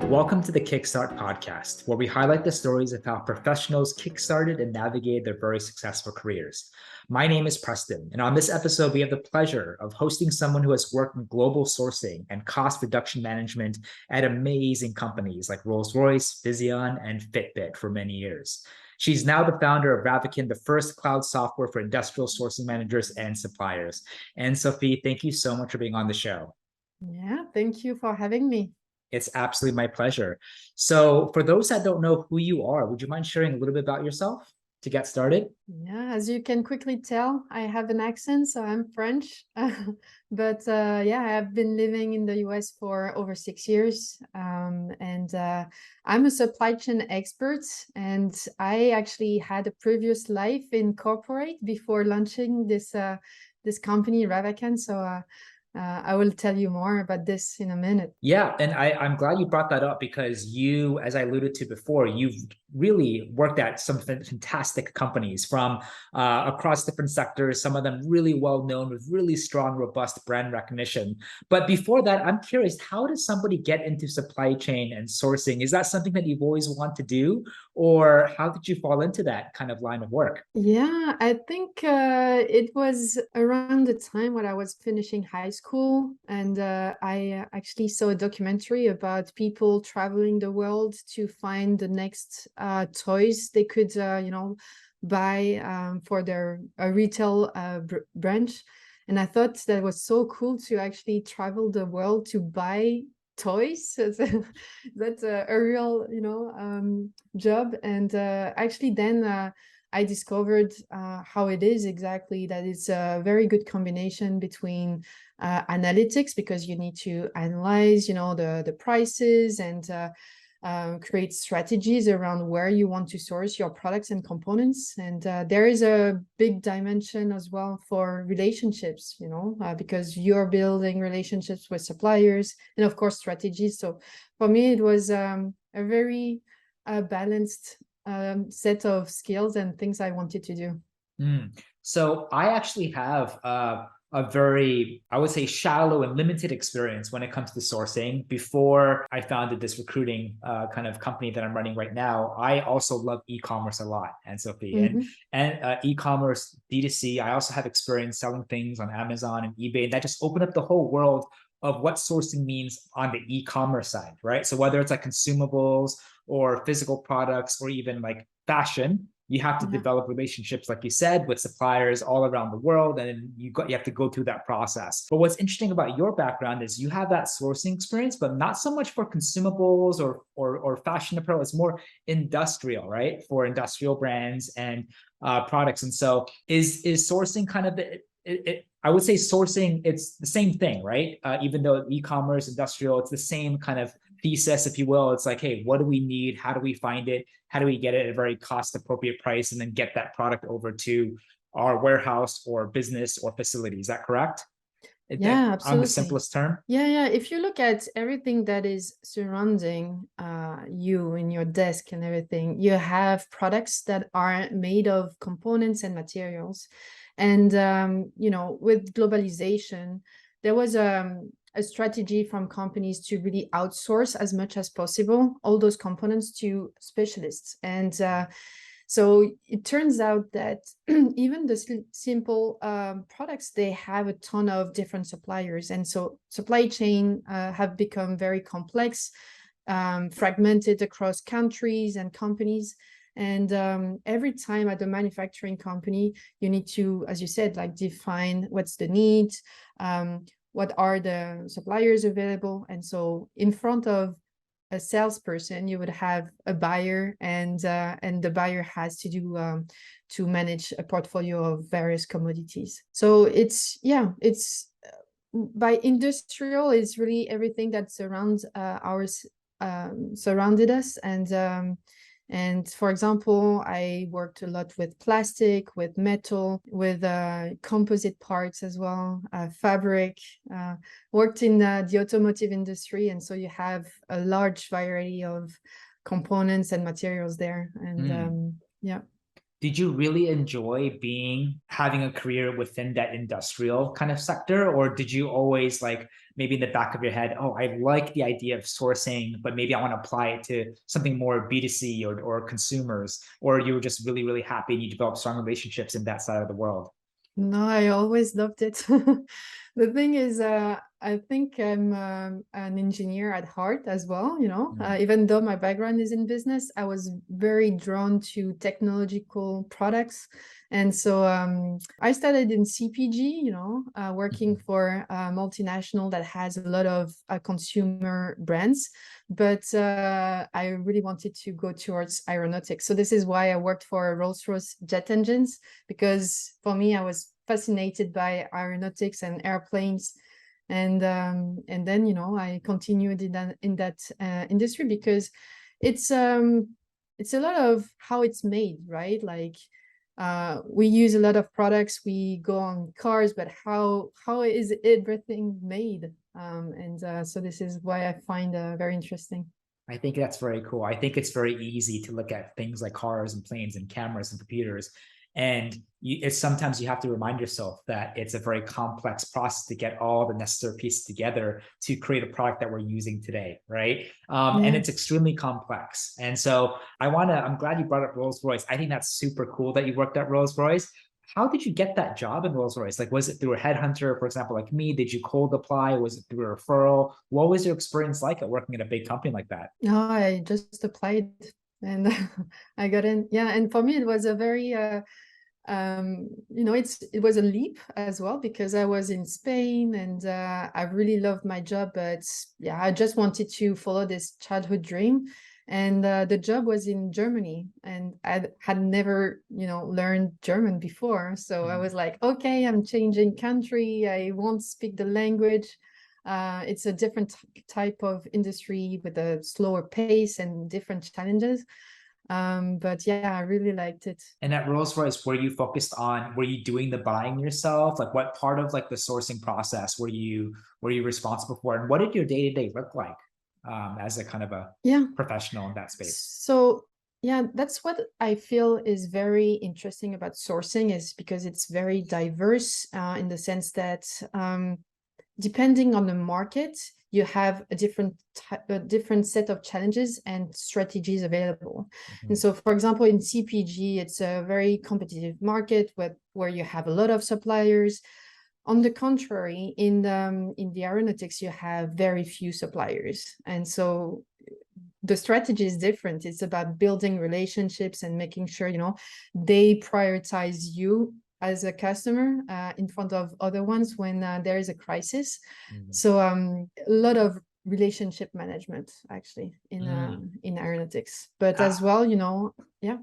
Welcome to the Kickstart podcast, where we highlight the stories of how professionals kickstarted and navigated their very successful careers. My name is Preston, and on this episode, we have the pleasure of hosting someone who has worked in global sourcing and cost reduction management at amazing companies like Rolls Royce, Vision, and Fitbit for many years. She's now the founder of Ravacan, the first cloud software for industrial sourcing managers and suppliers. Ann-Sophie, thank you so much for being on the show. Yeah, thank you for having me. It's absolutely my pleasure. So for those that don't know who you are, would you mind sharing a little bit about yourself to get started? Yeah, as you can quickly tell, I have an accent, so I'm French. But yeah, I've been living in the US for over 6 years. And I'm a supply chain expert, and I actually had a previous life in corporate before launching this company, Ravacan. So I will tell you more about this in a minute. Yeah, and I'm glad you brought that up because you, as I alluded to before, you've really worked at some fantastic companies from across different sectors, some of them really well known with really strong, robust brand recognition. But before that, I'm curious, how does somebody get into supply chain and sourcing? Is that something that you've always wanted to do, or how did you fall into that kind of line of work? Yeah, I think it was around the time when I was finishing high school, and I actually saw a documentary about people traveling the world to find the next toys they could, buy for their retail branch. And I thought that was so cool to actually travel the world to buy toys. That's a real, job. And actually then I discovered how it is exactly, that it's a very good combination between analytics, because you need to analyze, the prices, and create strategies around where you want to source your products and components. And there is a big dimension as well for relationships, because you're building relationships with suppliers, and of course strategies. So for me, it was a very balanced set of skills and things I wanted to do. So I actually have a very, I would say, shallow and limited experience when it comes to sourcing. Before I founded this recruiting kind of company that I'm running right now, I also love e-commerce a lot, Ann-Sophie. And e-commerce, D2C, I also have experience selling things on Amazon and eBay. And that just opened up the whole world of what sourcing means on the e-commerce side, right? So whether it's like consumables or physical products or even like fashion, you have to develop relationships, like you said, with suppliers all around the world, and you have to go through that process. But what's interesting about your background is you have that sourcing experience, but not so much for consumables or fashion apparel. It's more industrial, right? For industrial brands and products. And so is sourcing kind of I would say sourcing, it's the same thing, right? Even though e-commerce, industrial, it's the same kind of thesis, if you will. It's like, hey, what do we need? How do we find it? How do we get it at a very cost appropriate price and then get that product over to our warehouse or business or facility? Is that correct? Yeah, absolutely. On the simplest term? Yeah. If you look at everything that is surrounding you in your desk and everything, you have products that are made of components and materials. And, with globalization, there was a strategy from companies to really outsource as much as possible all those components to specialists. And so it turns out that even the simple products, they have a ton of different suppliers. And so supply chain have become very complex, fragmented across countries and companies. And every time at the manufacturing company, you need to, as you said, like define what's the need, what are the suppliers available. And so in front of a salesperson, you would have a buyer, and the buyer has to do to manage a portfolio of various commodities. So it's by industrial is really everything that surrounds surrounded us. And for example, I worked a lot with plastic, with metal, with composite parts as well, fabric, worked in the automotive industry. And so you have a large variety of components and materials there. And yeah. did you really enjoy having a career within that industrial kind of sector? Or did you always like maybe in the back of your head, oh, I like the idea of sourcing, but maybe I want to apply it to something more B2C or consumers, or you were just really, really happy and you developed strong relationships in that side of the world? No, I always loved it. The thing is, I think I'm an engineer at heart as well, you know. Mm. Even though my background is in business, I was very drawn to technological products. And so I started in CPG, you know, working Mhm. for a multinational that has a lot of consumer brands. But I really wanted to go towards aeronautics. So this is why I worked for Rolls Royce jet engines, because for me, I was fascinated by aeronautics and airplanes. And then, you know, I continued in that industry because it's a lot of how it's made, right? Like we use a lot of products, we go on cars, but how is everything made? So this is why I find very interesting. I think that's very cool. I think it's very easy to look at things like cars and planes and cameras and computers. And it's sometimes you have to remind yourself that it's a very complex process to get all the necessary pieces together to create a product that we're using today, right? And Yeah. it's extremely complex. And so I'm glad you brought up Rolls Royce. I think that's super cool that you worked at Rolls Royce. How did you get that job in Rolls Royce? Like, was it through a headhunter, for example, like me? Did you cold apply? Was it through a referral? What was your experience like at working at a big company like that? No, I just applied and I got in. Yeah, and for me it was a very you know, it was a leap as well because I was in Spain and I really loved my job, but yeah, I just wanted to follow this childhood dream. And the job was in Germany, and I had never, you know, learned German before. So I was like, okay, I'm changing country. I won't speak the language. It's a different type of industry with a slower pace and different challenges. But yeah, I really liked it. And at Rolls Royce, were you doing the buying yourself? Like what part of like the sourcing process were you responsible for? And what did your day-to-day look like as a kind of a Yeah. professional in that space? So yeah, that's what I feel is very interesting about sourcing, is because it's very diverse in the sense that depending on the market, you have a different set of challenges and strategies available. And Mhm. so, for example, in CPG, it's a very competitive market where you have a lot of suppliers. On the contrary, in the aeronautics, you have very few suppliers. And so the strategy is different. It's about building relationships and making sure, you know, they prioritize you as a customer in front of other ones when there is a crisis. Mhm. So a lot of relationship management actually Mm. in aeronautics, but Uh, as well, you know, yeah,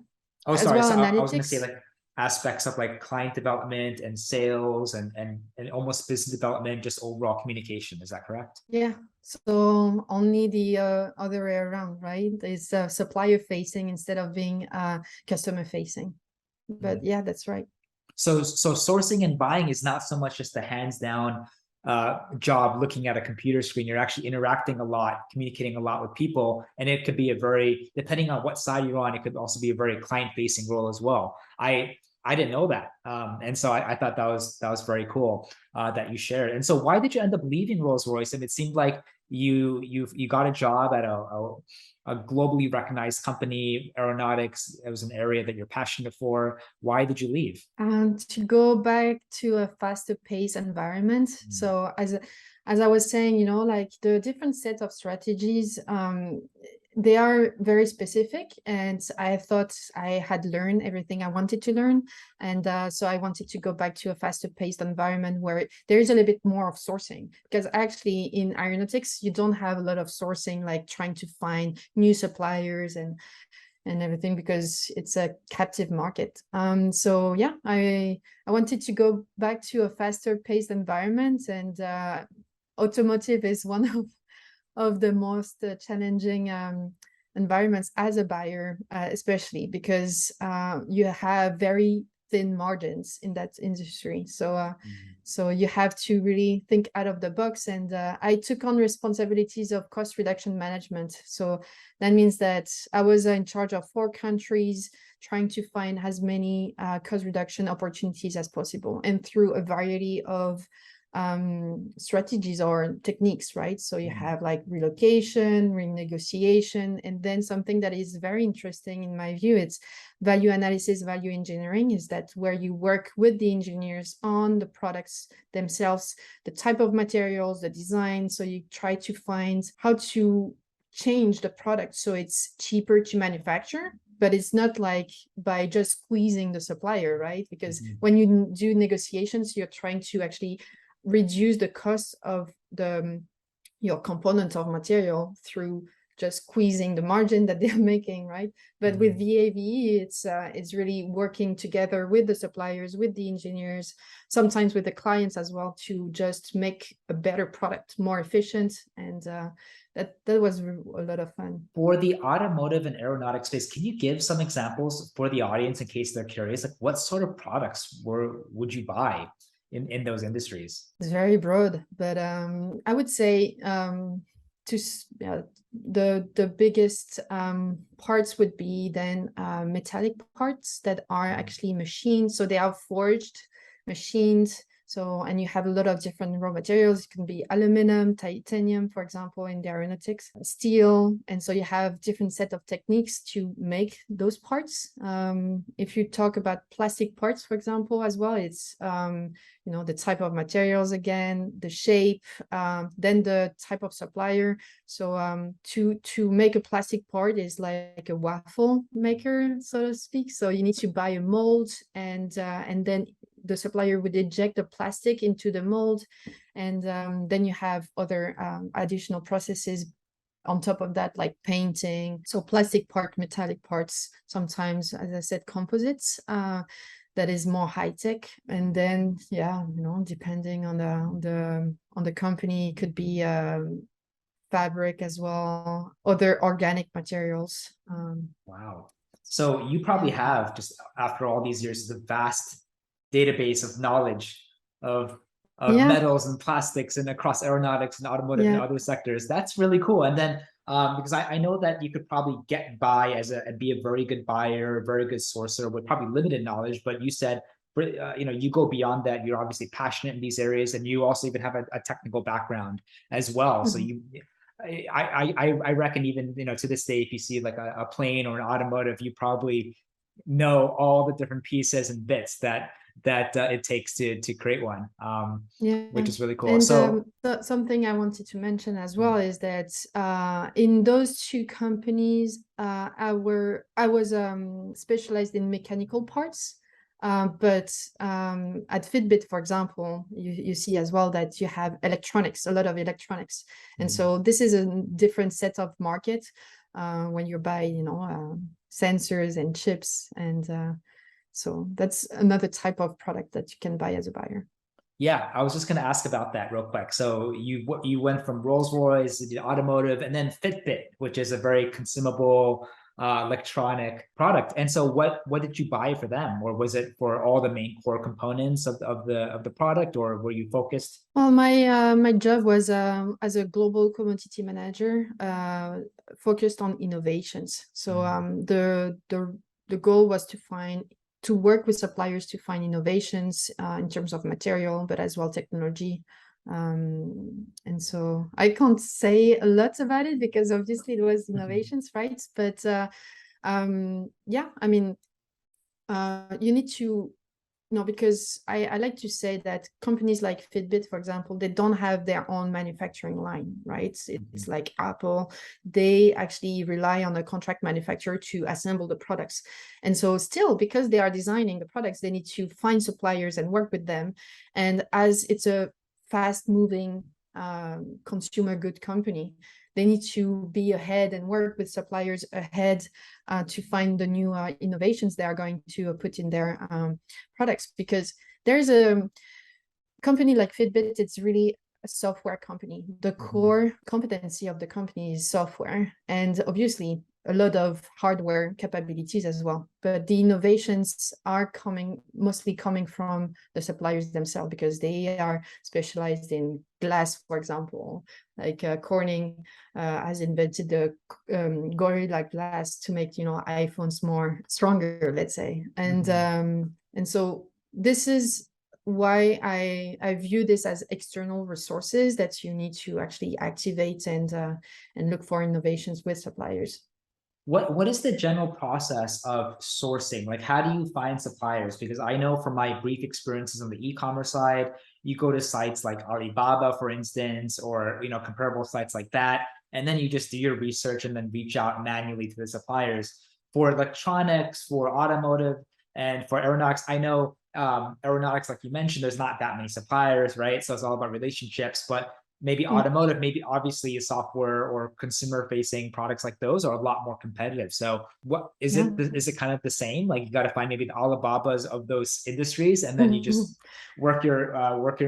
oh, as sorry. well So I was going to say analytics. like aspects of like client development and sales and almost business development, just overall communication. Is that correct? Yeah. So only the other way around, right? It's supplier facing instead of being customer facing. But Mm. yeah, that's right. So sourcing and buying is not so much just a hands down job looking at a computer screen. You're actually interacting a lot, communicating a lot with people, and it could be a very, depending on what side you're on, it could also be a very client facing role as well. I didn't know that, and so I thought that was very cool that you shared. And so why did you end up leaving Rolls Royce? And it seemed like you got a job at a globally recognized company, aeronautics. It was an area that you're passionate for. Why did you leave? And to go back to a faster pace environment. Mm. So as I was saying, you know, like the different set of strategies, they are very specific, and I thought I had learned everything I wanted to learn, and so I wanted to go back to a faster paced environment where there is a little bit more of sourcing, because actually in aeronautics you don't have a lot of sourcing, like trying to find new suppliers and everything, because it's a captive market. So yeah, I wanted to go back to a faster paced environment, and automotive is one of the most challenging environments as a buyer, especially because you have very thin margins in that industry. So you have to really think out of the box. And I took on responsibilities of cost reduction management. So that means that I was in charge of 4 countries, trying to find as many cost reduction opportunities as possible, and through a variety of strategies or techniques, right? So you have like relocation, renegotiation, and then something that is very interesting in my view, it's value analysis, value engineering, is that where you work with the engineers on the products themselves, the type of materials, the design. So you try to find how to change the product so it's cheaper to manufacture, but it's not like by just squeezing the supplier, right? Because when you do negotiations, you're trying to actually reduce the cost of your component of material through just squeezing the margin that they're making, right? But with VAVE, it's really working together with the suppliers, with the engineers, sometimes with the clients as well, to just make a better product, more efficient. And that was a lot of fun. For the automotive and aeronautics space, can you give some examples for the audience in case they're curious? Like, what sort of products would you buy in those industries? It's very broad, but I would say the biggest parts would be then metallic parts that are actually machined. So they are forged, machined. So, and you have a lot of different raw materials. It can be aluminum, titanium, for example, in the aeronautics, steel. And so you have different set of techniques to make those parts. If you talk about plastic parts, for example, as well, it's, the type of materials, again, the shape, then the type of supplier. So to make a plastic part is like a waffle maker, so to speak. So you need to buy a mold, and then the supplier would inject the plastic into the mold, and then you have other additional processes on top of that, like painting. So plastic part, metallic parts, sometimes, as I said, composites, that is more high tech. And then, depending on the company, it could be fabric as well, other organic materials. Wow. So you probably have, just after all these years, a vast database of knowledge of metals and plastics and across aeronautics and automotive and other sectors. That's really cool. And then because I know that you could probably get by and be a very good buyer, a very good sourcer with probably limited knowledge, but you said you go beyond that. You're obviously passionate in these areas, and you also even have a technical background as well. So I reckon even to this day, if you see like a plane or an automotive, you probably know all the different pieces and bits that it takes to create one, which is really cool. And so something I wanted to mention as well is that in those 2 companies, I was specialized in mechanical parts. But at Fitbit, for example, you see as well that you have electronics, a lot of electronics. And so this is a different set of market when you buy, sensors and chips. And so that's another type of product that you can buy as a buyer. Yeah, I was just going to ask about that real quick. So you went from Rolls Royce to automotive, and then Fitbit, which is a very consumable electronic product. And so what did you buy for them? Or was it for all the main core components of the product, or were you focused? Well, my job was as a global commodity manager, focused on innovations. So the goal was to work with suppliers to find innovations in terms of material, but as well technology. And so I can't say a lot about it because obviously it was innovations, right? But you need to because I like to say that companies like Fitbit, for example, they don't have their own manufacturing line, right? It's like Apple. They actually rely on a contract manufacturer to assemble the products. And so still, because they are designing the products, they need to find suppliers and work with them. And as it's a fast-moving consumer good company, they need to be ahead and work with suppliers ahead to find the new innovations they are going to put in their products. Because there's a company like Fitbit, it's really a software company. The core competency of the company is software. And obviously, a lot of hardware capabilities as well. But the innovations are mostly coming from the suppliers themselves, because they are specialized in glass, for example. Like Corning has invented the Gorilla Glass to make, iPhones more stronger, let's say. And so this is why I view this as external resources that you need to actually activate and look for innovations with suppliers. What is the general process of sourcing? Like, how do you find suppliers? Because I know from my brief experiences on the e-commerce side, you go to sites like Alibaba, for instance, or comparable sites like that, and then you just do your research and then reach out manually to the suppliers. For electronics, for automotive, and for aeronautics, I know aeronautics, like you mentioned, there's not that many suppliers, right? So it's all about relationships. But maybe automotive, maybe obviously software or consumer facing products like those are a lot more competitive. So what is it? Is it kind of the same? Like, you got to find maybe the Alibabas of those industries, and then you just work your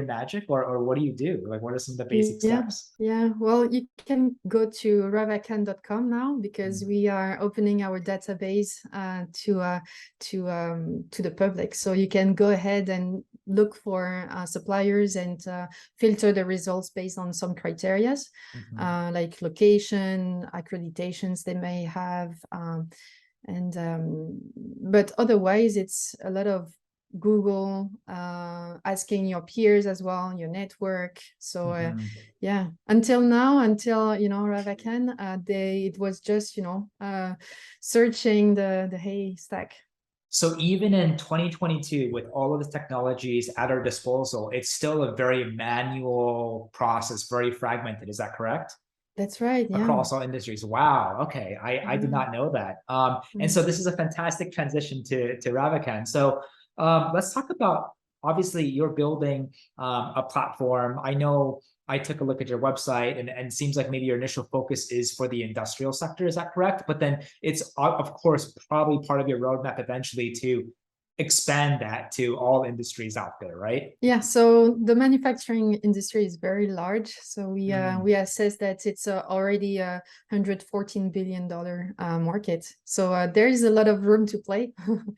magic, or what do you do? Like, what are some of the basic steps? Yeah, well, you can go to ravacan.com now, because we are opening our database to the public. So you can go ahead and look for suppliers and filter the results based on some criteria, like location, accreditations they may have, but otherwise it's a lot of Google, asking your peers as well, your network. So yeah, until Ravacan, it was just searching the haystack. So even in 2022, with all of the technologies at our disposal, it's still a very manual process, very fragmented. Is that correct? That's right. Yeah. Across all industries. Wow. Okay. I did not know that. And so this is a fantastic transition to Ravacan. So let's talk about, obviously you're building a platform. I know I took a look at your website, and it seems like maybe your initial focus is for the industrial sector. Is that correct? But then it's, of course, probably part of your roadmap eventually to expand that to all industries out there, right? Yeah, so the manufacturing industry is very large. So we assess that it's already a $114 billion market. So there is a lot of room to play.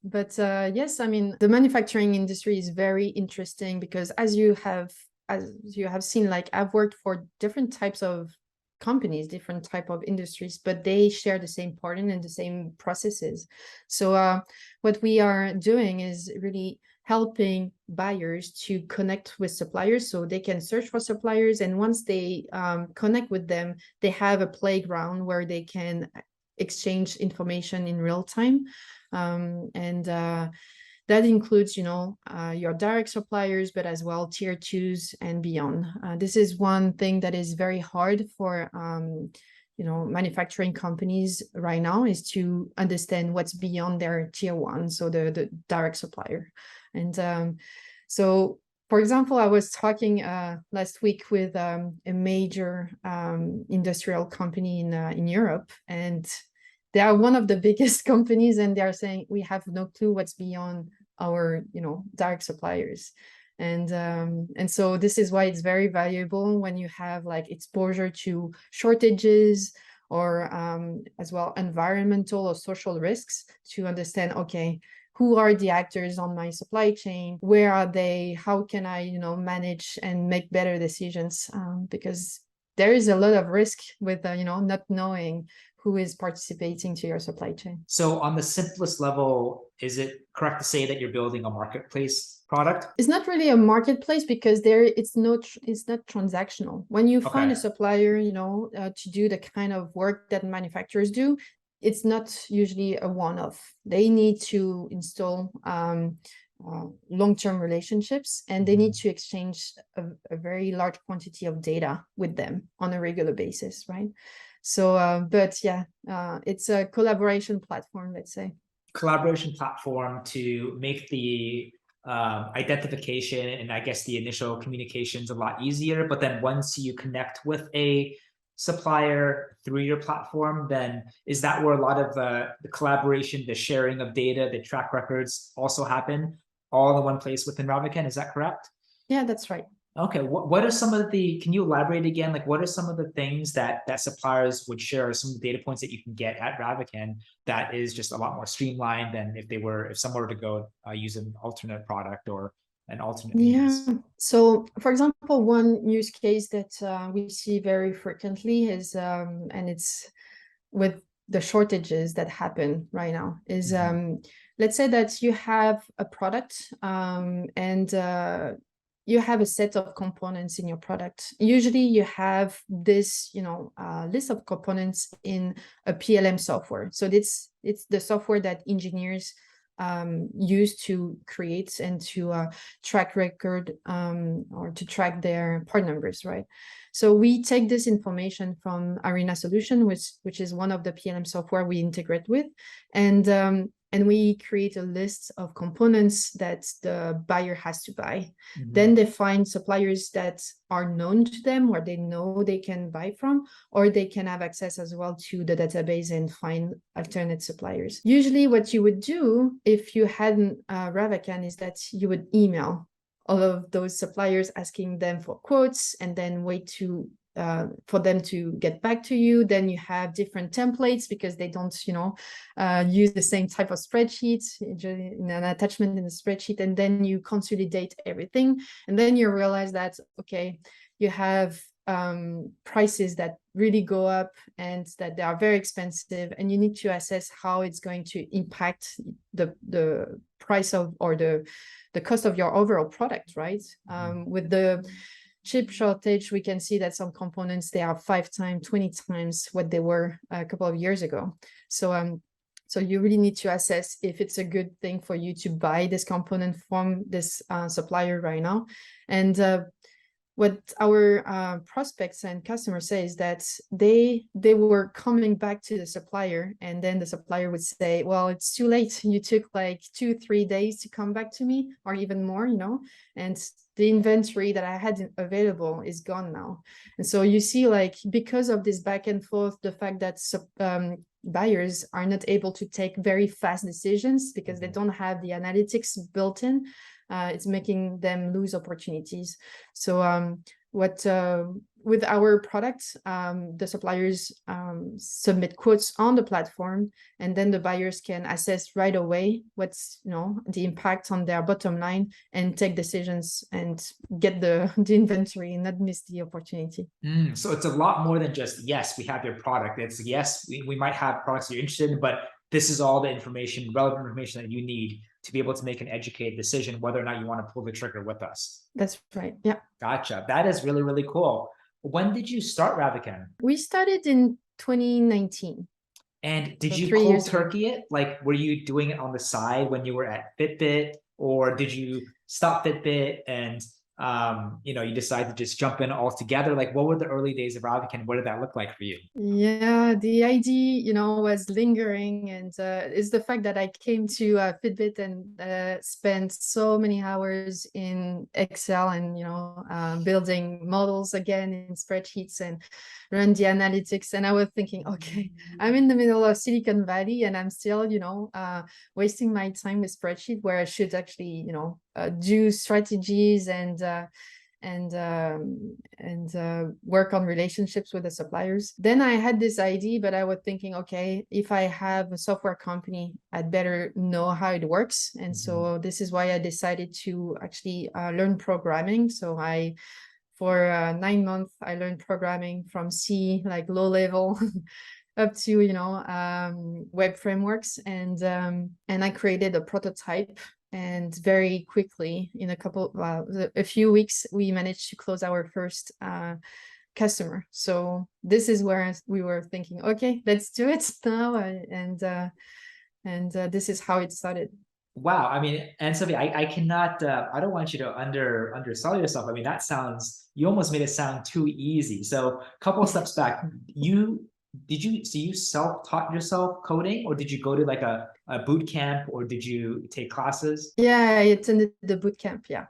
But yes, I mean, the manufacturing industry is very interesting, because as you have seen, like, I've worked for different types of companies, different type of industries, but they share the same pattern and the same processes. So what we are doing is really helping buyers to connect with suppliers, so they can search for suppliers, and once they connect with them, they have a playground where they can exchange information in real time, and that includes, your direct suppliers, but as well tier twos and beyond. This is one thing that is very hard for manufacturing companies right now, is to understand what's beyond their tier one, so the direct supplier. And so, for example, I was talking last week with a major industrial company in Europe, and they are one of the biggest companies, and they are saying, we have no clue what's beyond our direct suppliers. And so this is why it's very valuable when you have like exposure to shortages, or as well environmental or social risks, to understand, okay, who are the actors on my supply chain, where are they, how can I manage and make better decisions, because there is a lot of risk with not knowing who is participating to your supply chain. So on the simplest level, is it correct to say that you're building a marketplace product? It's not really a marketplace, because it's not transactional. When you find a supplier, to do the kind of work that manufacturers do, it's not usually a one-off. They need to install long-term relationships, and they need to exchange a very large quantity of data with them on a regular basis, right? So, but yeah, it's a collaboration platform, let's say. Collaboration platform to make the identification and I guess the initial communications a lot easier. But then once you connect with a supplier through your platform, then is that where a lot of the collaboration, the sharing of data, the track records also happen all in one place within Ravacan? Is that correct? Yeah, that's right. Okay, what are some of the, can you elaborate again? Like, what are some of the things that suppliers would share, or some of the data points that you can get at Ravacan that is just a lot more streamlined than if someone were to go use an alternate product or an alternate Yeah. means? So, for example, one use case that we see very frequently is, and it's with the shortages that happen right now, is Mhm. let's say that you have a product and you have a set of components in your product. Usually you have this, list of components in a PLM software. So it's the software that engineers use to create and to track record or to track their part numbers, right? So we take this information from Arena Solution, which is one of the PLM software we integrate with, and we create a list of components that the buyer has to buy. Then Mhm. they find suppliers that are known to them, or they know they can buy from, or they can have access as well to the database and find alternate suppliers. Usually what you would do if you hadn't Ravacan is that you would email all of those suppliers asking them for quotes and then wait for them to get back to you. Then you have different templates because they don't, use the same type of spreadsheets in an attachment in the spreadsheet, and then you consolidate everything, and then you realize that okay, you have prices that really go up and that they are very expensive, and you need to assess how it's going to impact the price of, or the cost of your overall product, right? With the chip shortage, we can see that some components, they are 5 times, 20 times what they were a couple of years ago. So you really need to assess if it's a good thing for you to buy this component from this supplier right now. And what our prospects and customers say is that they were coming back to the supplier, and then the supplier would say, well, it's too late, you took like 2-3 days to come back to me, or even more, and the inventory that I had available is gone now. And so you see, like, because of this back and forth, the fact that buyers are not able to take very fast decisions because they don't have the analytics built in, it's making them lose opportunities. So with our product, the suppliers submit quotes on the platform, and then the buyers can assess right away what's the impact on their bottom line, and take decisions and get the inventory and not miss the opportunity. So it's a lot more than just, yes, we have your product. It's, yes, we might have products you're interested in, but this is all the information, relevant information that you need to be able to make an educated decision whether or not you want to pull the trigger with us. That's right. Yeah. Gotcha. That is really, really cool. When did you start Ravacan? We started in 2019. And did So you 3 years cold ago. turkey it? Like, were you doing it on the side when you were at Fitbit, or did you stop Fitbit and you decide to just jump in all together? Like, what were the early days of Ravacan? What did that look like for you? Yeah, the idea, was lingering, and it's the fact that I came to Fitbit and spent so many hours in Excel and building models again in spreadsheets and run the analytics. And I was thinking, okay, I'm in the middle of Silicon Valley, and I'm still, wasting my time with spreadsheet where I should actually, do strategies and work on relationships with the suppliers. Then I had this idea, but I was thinking, okay, if I have a software company, I'd better know how it works. And so this is why I decided to actually learn programming. So for 9 months, I learned programming from C, like low level, up to web frameworks, and I created a prototype, and very quickly, in a few weeks, we managed to close our first customer. So this is where we were thinking, okay, let's do it now, and this is how it started. Wow. I mean, Ann-Sophie, I cannot, I don't want you to undersell yourself. I mean, you almost made it sound too easy. So a couple of steps back, you self-taught yourself coding, or did you go to like a boot camp, or did you take classes? Yeah, I attended the boot camp. Yeah.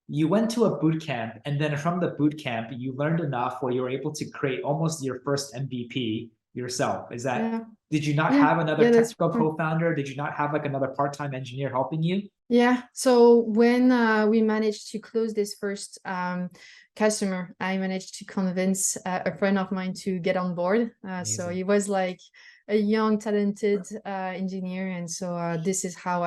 You went to a boot camp, and then from the boot camp, you learned enough where you were able to create almost your first MVP yourself. Is that, Yeah. did you not Yeah. have another Yeah, that's technical right. co-founder? Did you not have like another part-time engineer helping you? Yeah. So when we managed to close this first customer, I managed to convince a friend of mine to get on board. So he was like a young, talented engineer, and so this is how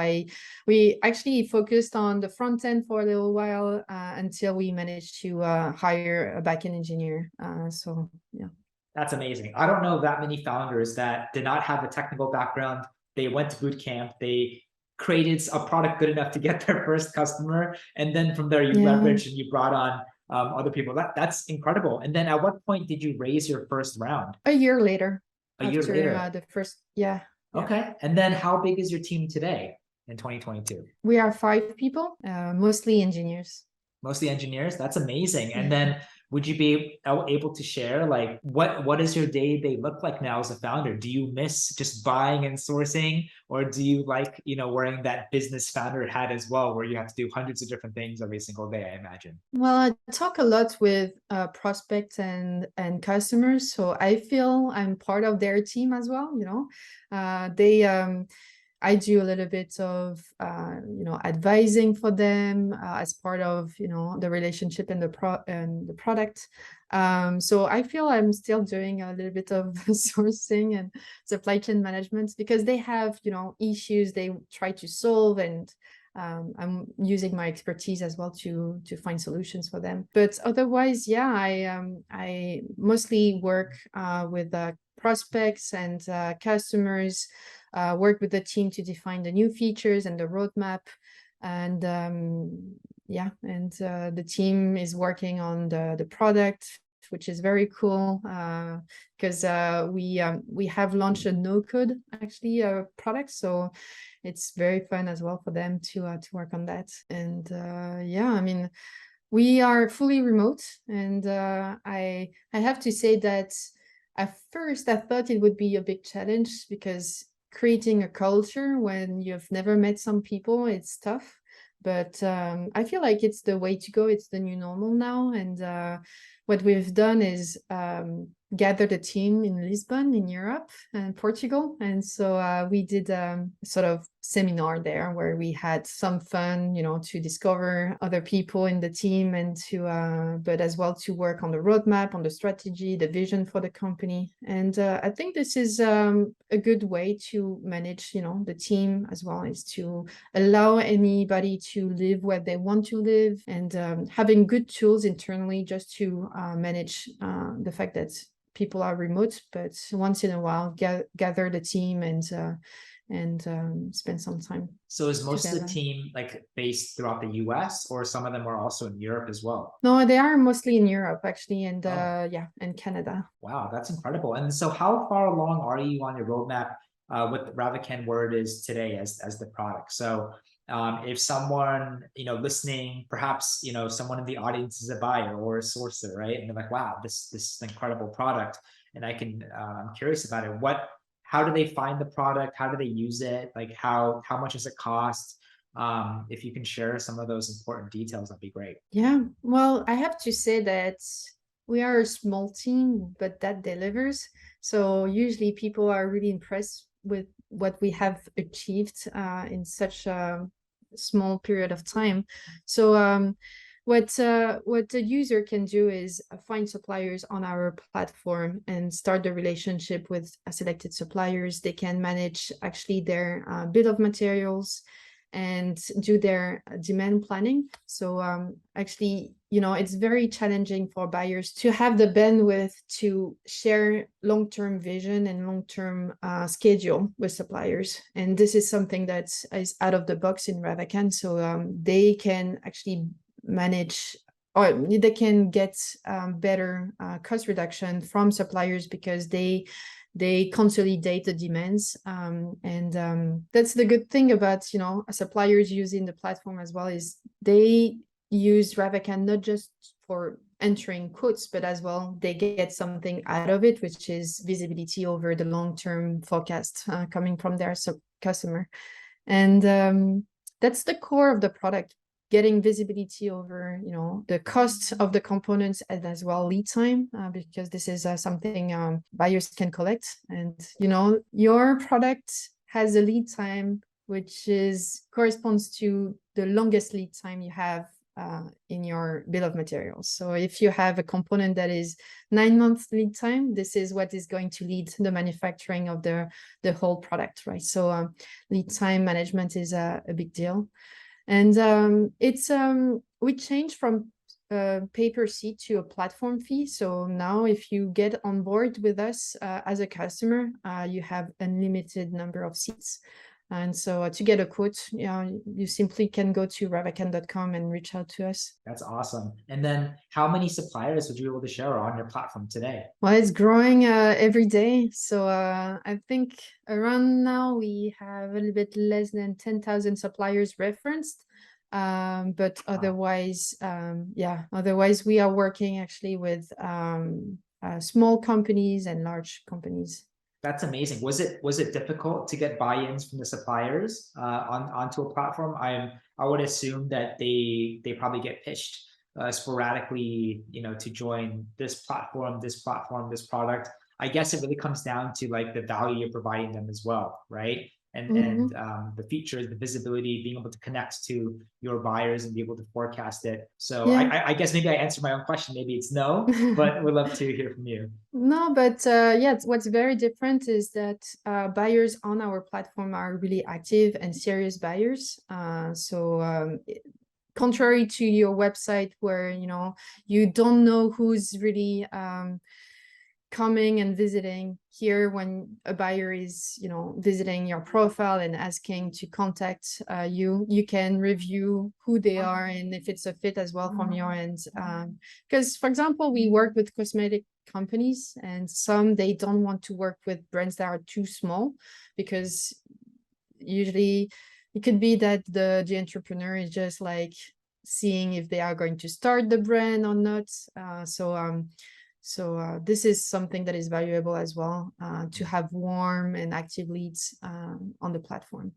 we actually focused on the front end for a little while until we managed to hire a backend engineer. So yeah. That's amazing. I don't know that many founders that did not have a technical background. They went to boot camp. They created a product good enough to get their first customer, and then from there you Yeah. leveraged and you brought on other people. That's incredible. And then at what point did you raise your first round? A year later, A year after later. the first, yeah. Okay. And then how big is your team today in 2022? We are 5 people, mostly engineers. Mostly engineers. That's amazing. And Yeah. then would you be able to share like what does your day look like now as a founder? Do you miss just buying and sourcing, or do you like, wearing that business founder hat as well, where you have to do hundreds of different things every single day, I imagine? Well, I talk a lot with prospects and customers, so I feel I'm part of their team as well. They I do a little bit of advising for them as part of the relationship and the product. So I feel I'm still doing a little bit of sourcing and supply chain management because they have issues they try to solve, and I'm using my expertise as well to find solutions for them. But otherwise, yeah, I mostly work with prospects and customers. Work with the team to define the new features and the roadmap, and the team is working on the product, which is very cool because we have launched a no-code actually product, so it's very fun as well for them to work on that. And yeah, I mean, we are fully remote, and I have to say that at first I thought it would be a big challenge because creating a culture when you've never met some people, it's tough. But I feel like it's the way to go. It's the new normal now. And what we've done is gathered a team in Lisbon, in Europe and Portugal. And so we did sort of seminar there where we had some fun, to discover other people in the team and but as well to work on the roadmap, on the strategy, the vision for the company. And I think this is a good way to manage, the team as well, is to allow anybody to live where they want to live, and having good tools internally just to manage the fact that people are remote, but once in a while gather the team and spend some time. So is most together. of the team like based throughout the US, or some of them are also in Europe as well? No, they are mostly in Europe actually, and and Canada. Wow, that's incredible. And so how far along are you on your roadmap with Ravacan where it is today as the product? So if someone, listening, perhaps, someone in the audience is a buyer or a sourcer, right? And they're like, wow, this is an incredible product. And I'm curious about it. How do they find the product? How do they use it? Like how much does it cost? If you can share some of those important details, that'd be great. Yeah, well, I have to say that we are a small team, but that delivers. So usually people are really impressed with what we have achieved in such a small period of time. So what the user can do is find suppliers on our platform and start the relationship with selected suppliers. They can manage actually their bill of materials and do their demand planning. So actually, it's very challenging for buyers to have the bandwidth to share long-term vision and long-term schedule with suppliers. And this is something that is out of the box in Ravacan. So they can actually manage, or they can get better cost reduction from suppliers because they consolidate the demands, and that's the good thing about suppliers using the platform as well, is they use Ravacan not just for entering quotes, but as well they get something out of it, which is visibility over the long-term forecast coming from their customer. And that's the core of the product, getting visibility over the cost of the components and as well lead time, because this is something buyers can collect. And your product has a lead time which corresponds to the longest lead time you have in your bill of materials. So if you have a component that is 9 months lead time, this is what is going to lead the manufacturing of the whole product, right? So lead time management is a big deal. And we changed from pay per seat to a platform fee. So now if you get on board with us as a customer, you have unlimited number of seats. And so to get a quote, you simply can go to ravacan.com and reach out to us. That's awesome. And then how many suppliers would you be able to share on your platform today? Well, it's growing every day. So I think around now we have a little bit less than 10,000 suppliers referenced. But otherwise, otherwise we are working actually with small companies and large companies. That's amazing. Was it difficult to get buy-ins from the suppliers onto a platform? I would assume that they probably get pitched sporadically, to join this platform, this product. I guess it really comes down to like the value you're providing them as well, right? And the features, the visibility, being able to connect to your buyers and be able to forecast it. So yeah. I guess maybe I answered my own question. Maybe it's no, but we'd love to hear from you. No, but what's very different is that buyers on our platform are really active and serious buyers. Contrary to your website where, you don't know who's really coming and visiting, here when a buyer is visiting your profile and asking to contact you can review who they are and if it's a fit as well from your end, because for example we work with cosmetic companies and some they don't want to work with brands that are too small, because usually it could be that the entrepreneur is just like seeing if they are going to start the brand or not. So this is something that is valuable as well, to have warm and active leads on the platform.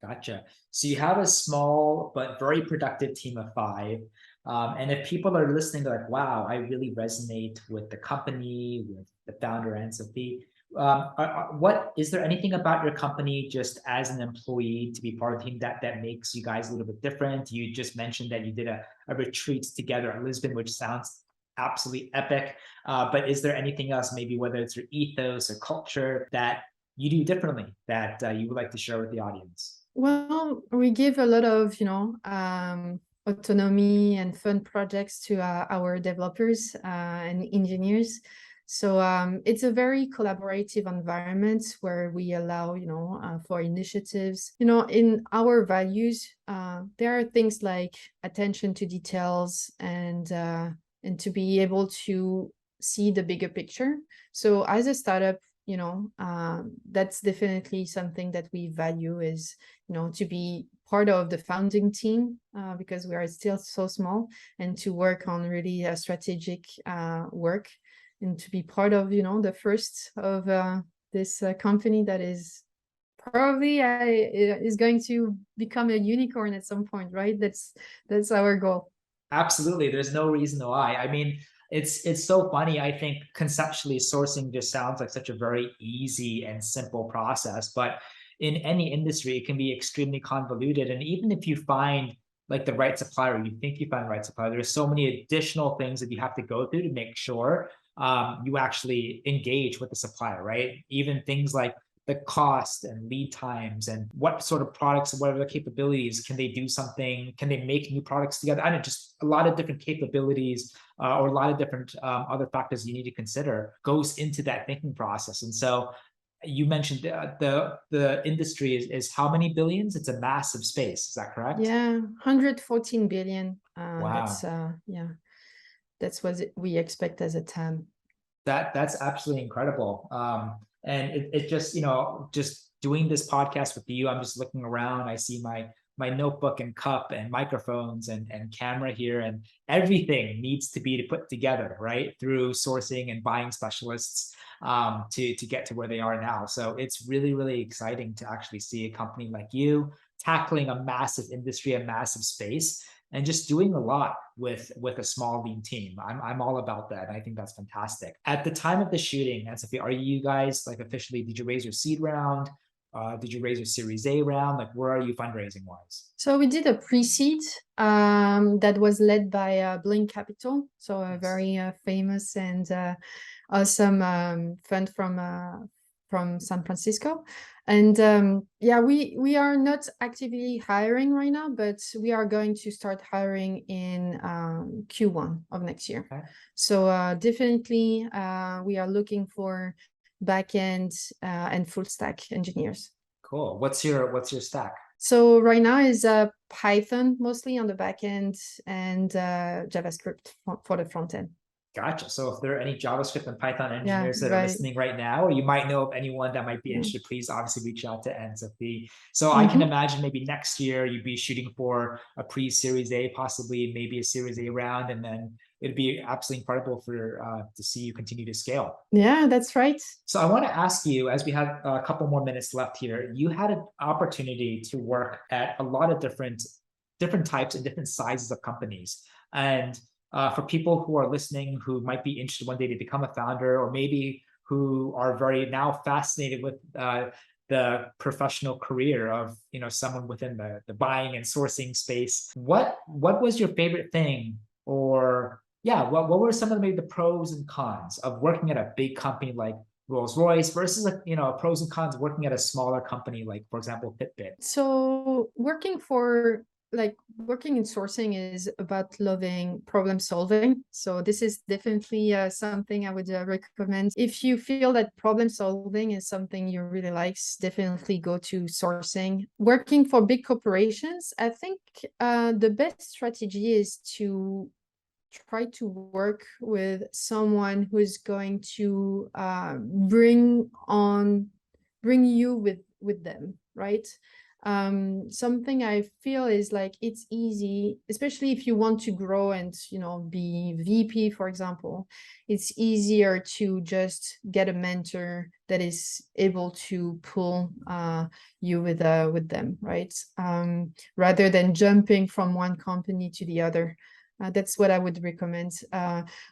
Gotcha. So you have a small but very productive team of 5. And if people are listening, they're like, wow, I really resonate with the company, with the founder, Ann-Sophie. What is there anything about your company just as an employee to be part of the team that makes you guys a little bit different? You just mentioned that you did a retreat together at Lisbon, which sounds absolutely epic. But is there anything else, maybe whether it's your ethos or culture, that you do differently that you would like to share with the audience? Well, we give a lot of, autonomy and fun projects to our developers and engineers. So it's a very collaborative environment where we allow, for initiatives. In our values, there are things like attention to details and to be able to see the bigger picture. So as a startup, that's definitely something that we value is, to be part of the founding team because we are still so small, and to work on really strategic work, and to be part of, the first of this company that is probably is going to become a unicorn at some point, right? That's our goal. Absolutely. There's no reason why. I mean, it's so funny. I think conceptually sourcing just sounds like such a very easy and simple process, but in any industry, it can be extremely convoluted. And even if you find like the right supplier, you think you find the right supplier, there's so many additional things that you have to go through to make sure you actually engage with the supplier, right? Even things like the cost and lead times and what sort of products and what are the capabilities, can they do something, can they make new products together? I don't know, just a lot of different capabilities or a lot of different other factors you need to consider goes into that thinking process. And so you mentioned the industry is how many billions? It's a massive space. Is that correct? Yeah, 114 billion. Wow. That's what we expect as a TAM. That's absolutely incredible. And it just, just doing this podcast with you, I'm just looking around. I see my notebook and cup and microphones and camera here, and everything needs to be put together, right? Through sourcing and buying specialists to get to where they are now. So it's really, really exciting to actually see a company like you tackling a massive industry, a massive space, and just doing a lot with a small lean team. I'm all about that. I think that's fantastic. At the time of the shooting, Ann-Sophie, are you guys like officially, did you raise your seed round? Did you raise your Series A round? Like, where are you fundraising wise? So we did a pre-seed that was led by Blink Capital, so a very famous and awesome fund from San Francisco. And yeah, we are not actively hiring right now, but we are going to start hiring in Q1 of next year. Okay. So definitely we are looking for backend and full stack engineers. Cool. What's your stack? So right now is Python mostly on the back end and JavaScript for the front end. Gotcha. So if there are any JavaScript and Python Yeah, engineers that are right. listening right now, or you might know of anyone that might be Yeah. interested, please obviously reach out to Ann-Sophie. So I can imagine maybe next year you'd be shooting for a pre-Series A, possibly maybe a Series A round, and then it'd be absolutely incredible for to see you continue to scale. Yeah, that's right. So I want to ask you, as we have a couple more minutes left here, you had an opportunity to work at a lot of different types and different sizes of companies. And for people who are listening who might be interested one day to become a founder, or maybe who are very now fascinated with the professional career of someone within the buying and sourcing space, what was your favorite thing, or yeah, what were some of maybe the pros and cons of working at a big company like Rolls Royce versus pros and cons of working at a smaller company like, for example, Fitbit? So working in sourcing is about loving problem solving. So this is definitely something I would recommend. If you feel that problem solving is something you really like, definitely go to sourcing. Working for big corporations, I think the best strategy is to try to work with someone who is going to bring you with them, right? Something I feel is like it's easy, especially if you want to grow and be VP, for example. It's easier to just get a mentor that is able to pull you with them, right? Rather than jumping from one company to the other. That's what I would recommend.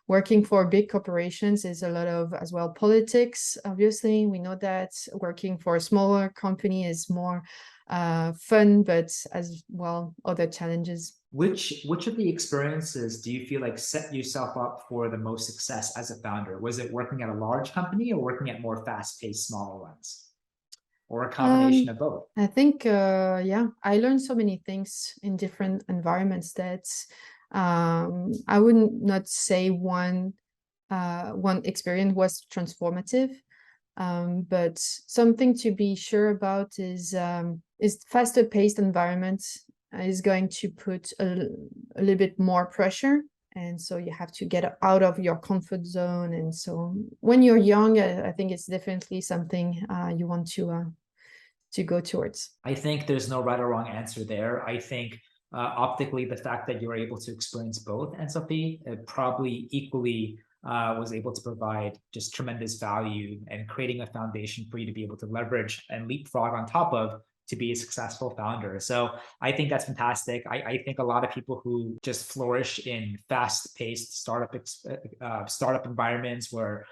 Working for big corporations is a lot of, as well, politics. Obviously, we know that working for a smaller company is more fun, but as well, other challenges. Which of the experiences do you feel like set yourself up for the most success as a founder? Was it working at a large company or working at more fast-paced, smaller ones? Or a combination of both? I think, yeah, I learned so many things in different environments that I would not say one experience was transformative, but something to be sure about is faster paced environment is going to put a little bit more pressure, and so you have to get out of your comfort zone. And so when you're young, I think it's definitely something you want to go towards. I think there's no right or wrong answer there. I think optically, the fact that you were able to experience both, Ann-Sophie, probably equally was able to provide just tremendous value and creating a foundation for you to be able to leverage and leapfrog on top of to be a successful founder. So I think that's fantastic. I think a lot of people who just flourish in fast-paced startup environments where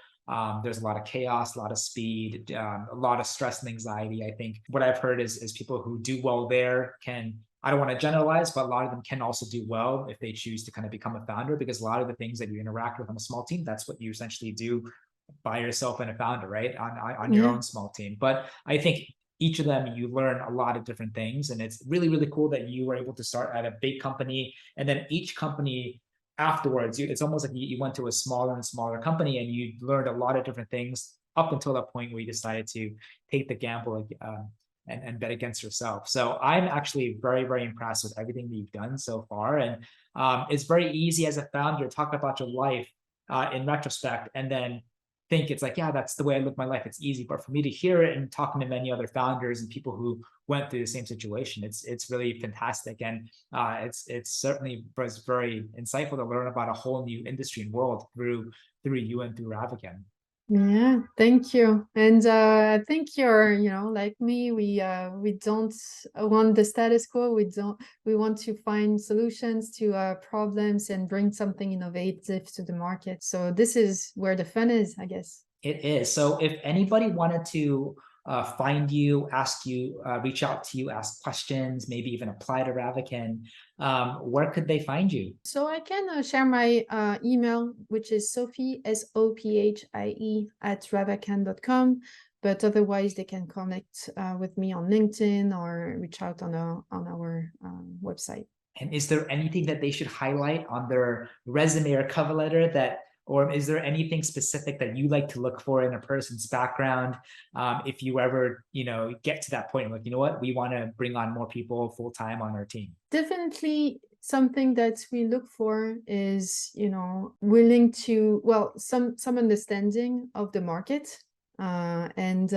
there's a lot of chaos, a lot of speed, a lot of stress and anxiety. I think what I've heard is people who do well there can, I don't want to generalize, but a lot of them can also do well if they choose to kind of become a founder, because a lot of the things that you interact with on a small team, that's what you essentially do by yourself and a founder, right? On your own small team. But I think each of them, you learn a lot of different things. And it's really, really cool that you were able to start at a big company, and then each company afterwards, it's almost like you went to a smaller and smaller company and you learned a lot of different things up until that point where you decided to take the gamble and bet against yourself. So I'm actually very, very impressed with everything that you've done so far. And it's very easy as a founder to talk about your life in retrospect and then think it's like, yeah, that's the way I live my life. It's easy. But for me to hear it and talking to many other founders and people who went through the same situation, it's really fantastic. And it's certainly was very insightful to learn about a whole new industry and world through you and through Ravacan. Yeah, thank you. And I think you're, like me, we don't want the status quo. We want to find solutions to problems and bring something innovative to the market. So this is where the fun is, I guess. It is. So if anybody wanted to find you, ask you, reach out to you, ask questions, maybe even apply to Ravacan, where could they find you? So I can share my email, which is Sophie, Sophie @ravacan.com. But otherwise, they can connect with me on LinkedIn or reach out on our website. And is there anything that they should highlight on their resume or cover letter that, or is there anything specific that you like to look for in a person's background? If you ever, get to that point, like, you know what, we want to bring on more people full time on our team. Definitely something that we look for is, willing to, well, some understanding of the market, and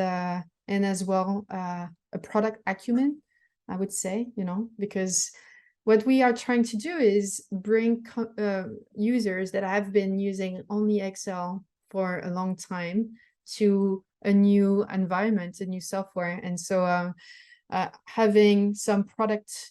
as well, a product acumen, I would say, because what we are trying to do is bring users that have been using only Excel for a long time to a new environment, a new software. And so having some product,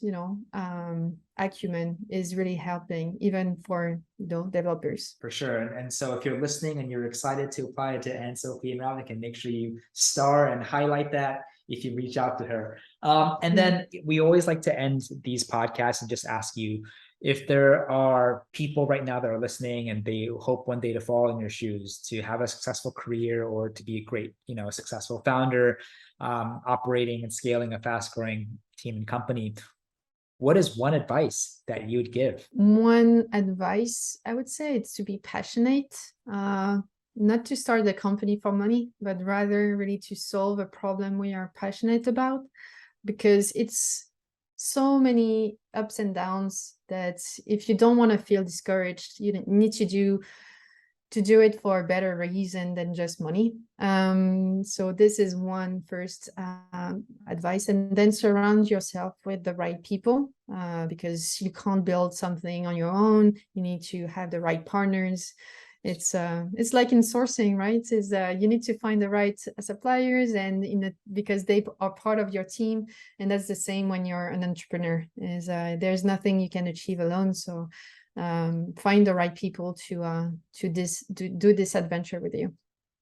acumen is really helping, even for developers. For sure. And so if you're listening and you're excited to apply to Ann-Sophie and Ravacan, make sure you star and highlight that if you reach out to her. And then we always like to end these podcasts and just ask you, if there are people right now that are listening and they hope one day to fall in your shoes, to have a successful career or to be a great, successful founder, operating and scaling a fast growing team and company, what is one advice that you would give? One advice I would say it's to be passionate, not to start a company for money, but rather really to solve a problem we are passionate about, because it's so many ups and downs that if you don't want to feel discouraged, you need to do it for a better reason than just money. So this is one first advice, and then surround yourself with the right people, because you can't build something on your own. You need to have the right partners. It's like in sourcing, right? You need to find the right suppliers, and because they are part of your team, and that's the same when you're an entrepreneur. There's nothing you can achieve alone. So find the right people to do this adventure with you.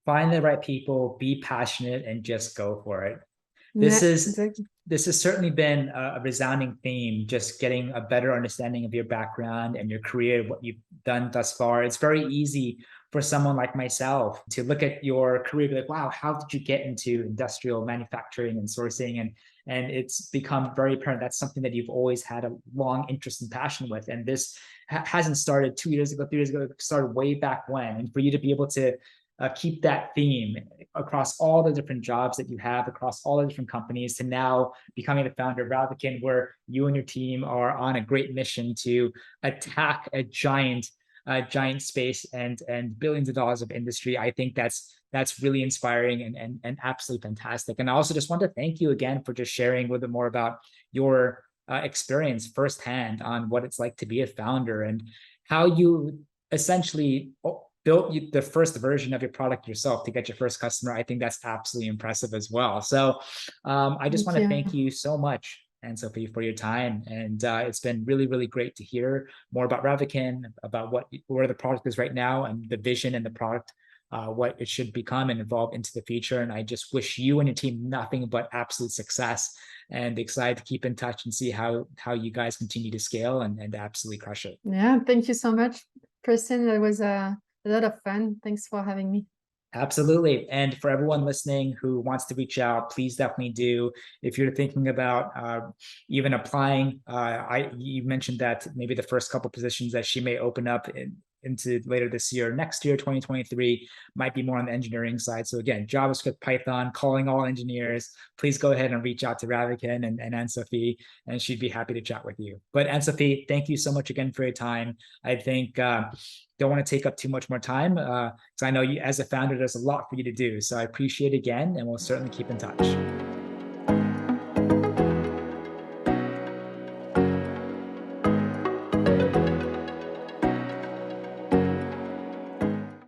Find the right people, be passionate, and just go for it. Exactly. This has certainly been a resounding theme, just getting a better understanding of your background and your career, what you've done thus far. It's very easy for someone like myself to look at your career, be like, wow, how did you get into industrial manufacturing and sourcing? And it's become very apparent that's something that you've always had a long interest and passion with. And this hasn't started 2 years ago, 3 years ago, it started way back when. And for you to be able to keep that theme across all the different jobs that you have, across all the different companies, to now becoming the founder of Ravacan, where you and your team are on a great mission to attack a giant space and billions of dollars of industry. I think that's really inspiring and absolutely fantastic. And I also just want to thank you again for just sharing a little bit more about your experience firsthand on what it's like to be a founder and how you essentially built the first version of your product yourself to get your first customer. I think that's absolutely impressive as well. So I just want to thank you so much, Ann-Sophie, for your time. And it's been really, really great to hear more about Ravacan, about where the product is right now and the vision and the product, what it should become and evolve into the future. And I just wish you and your team nothing but absolute success, and excited to keep in touch and see how you guys continue to scale and absolutely crush it. Yeah, thank you so much, Kristen. That was a lot of fun. Thanks for having me. Absolutely. And for everyone listening who wants to reach out, please definitely do. If you're thinking about even applying, you mentioned that maybe the first couple positions that she may open up into later this year, next year, 2023, might be more on the engineering side. So again, JavaScript, Python, calling all engineers, please go ahead and reach out to Ravacan and Ann-Sophie, and she'd be happy to chat with you. But Ann-Sophie, thank you so much again for your time. I think don't want to take up too much more time, because I know you as a founder, there's a lot for you to do. So I appreciate it again, and we'll certainly keep in touch.